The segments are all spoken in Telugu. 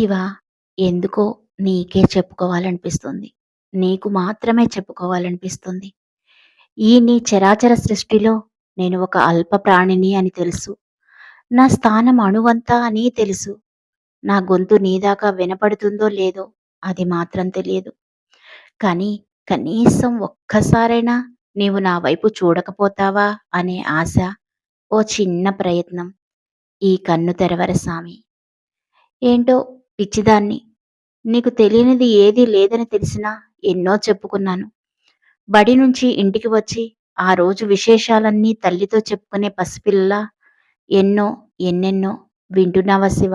శివ, ఎందుకో నీకే చెప్పుకోవాలనిపిస్తుంది. నీకు మాత్రమే చెప్పుకోవాలనిపిస్తుంది. ఈ నీ చరాచర సృష్టిలో నేను ఒక అల్ప ప్రాణిని అని తెలుసు. నా స్థానం అణువంతా అని తెలుసు. నా గొంతు నీదాకా వినపడుతుందో లేదో అది మాత్రం తెలియదు. కానీ కనీసం ఒక్కసారైనా నీవు నా వైపు చూడకపోతావా అనే ఆశ, ఓ చిన్న ప్రయత్నం. ఈ కన్ను తెరవర సామి. ఏంటో పిచ్చిదాన్ని. నీకు తెలియనిది ఏదీ లేదని తెలిసినా ఎన్నో చెప్పుకున్నాను. బడి నుంచి ఇంటికి వచ్చి ఆ రోజు విశేషాలన్నీ తల్లితో చెప్పుకునే పసిపిల్లలా ఎన్నో, ఎన్నెన్నో వింటున్నావా శివ?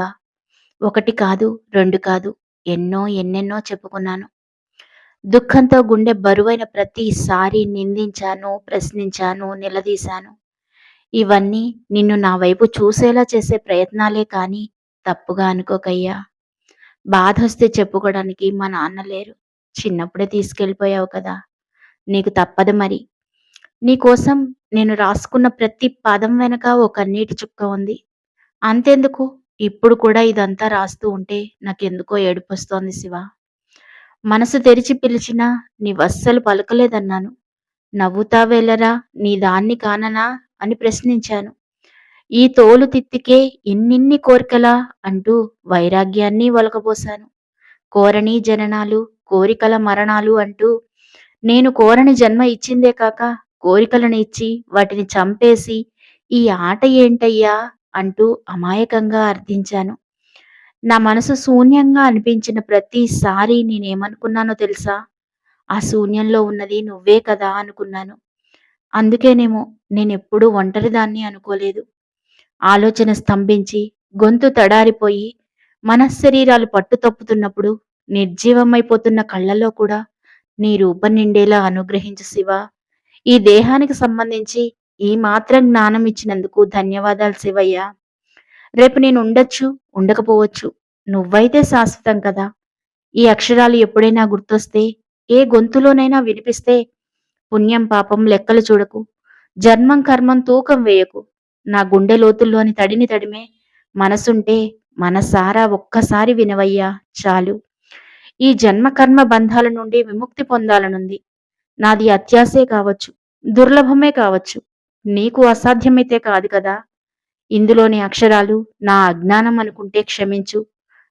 ఒకటి కాదు, రెండు కాదు, ఎన్నో ఎన్నెన్నో చెప్పుకున్నాను. దుఃఖంతో గుండె బరువైన ప్రతిసారి నిందించాను, ప్రశ్నించాను, నిలదీశాను. ఇవన్నీ నిన్ను నా వైపు చూసేలా చేసే ప్రయత్నాలే కాని తప్పుగా అనుకోకయ్యా. బాధొస్తే చెప్పుకోవడానికి మా నాన్న లేరు. చిన్నప్పుడే తీసుకెళ్ళిపోయావు కదా! నీకు తప్పదు మరి. నీకోసం నేను రాసుకున్న ప్రతి పదం వెనక ఓ కన్నీటి చుక్క ఉంది. అంతెందుకు, ఇప్పుడు కూడా ఇదంతా రాస్తూ ఉంటే నాకెందుకో ఏడుపొస్తోంది శివ. మనసు తెరిచి పిలిచినా నీవస్సలు పలకలేదన్నాను. నవ్వుతావెళ్ళరా, నీ దాన్ని కాననా అని ప్రశ్నించాను. ఈ తోలు తిత్తికే ఇన్నిన్ని కోర్కెలా అంటూ వైరాగ్యాన్ని ఒలకబోశాను. కోరని జననాలు, కోరికల మరణాలు అంటూ నేను కోరని జన్మ ఇచ్చిందే కాక కోరికలను ఇచ్చి వాటిని చంపేసి ఈ ఆట ఏంటయ్యా అంటూ అమాయకంగా అర్థించాను. నా మనసు శూన్యంగా అనిపించిన ప్రతిసారి నేనేమనుకున్నానో తెలుసా? ఆ శూన్యంలో ఉన్నది నువ్వే కదా అనుకున్నాను. అందుకేనేమో నేనెప్పుడూ ఒంటరిదాన్ని అనుకోలేదు. ఆలోచన స్తంభించి, గొంతు తడారిపోయి, మనశ్శరీరాలు పట్టు తప్పుతున్నప్పుడు నిర్జీవమైపోతున్న కళ్ళలో కూడా నీ రూపం నిండేలా అనుగ్రహించు శివా. ఈ దేహానికి సంబంధించి ఈ మాత్రం జ్ఞానం ఇచ్చినందుకు ధన్యవాదాలు శివయ్య. రేపు నేను ఉండొచ్చు, ఉండకపోవచ్చు. నువ్వైతే శాశ్వతం కదా! ఈ అక్షరాలు ఎప్పుడైనా గుర్తొస్తే, ఏ గొంతులోనైనా వినిపిస్తే పుణ్యం పాపం లెక్కలు చూడకు. జన్మం కర్మం తూకం వేయకు. నా గుండె లోతుల్లోని తడిని తడిమే మనసుంటే మనసారా ఒక్కసారి వినవయ్యా చాలు. ఈ జన్మ కర్మ బంధాల నుండి విముక్తి పొందాలనుంది. నాది అత్యాసే కావచ్చు, దుర్లభమే కావచ్చు. నీకు అసాధ్యమైతే కాదు కదా! ఇందులోని అక్షరాలు నా అజ్ఞానం అనుకుంటే క్షమించు.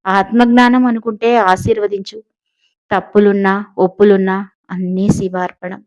ఆత్మజ్ఞానం అనుకుంటే ఆశీర్వదించు. తప్పులున్నా, ఒప్పులున్నా అన్నీ శివార్పణం.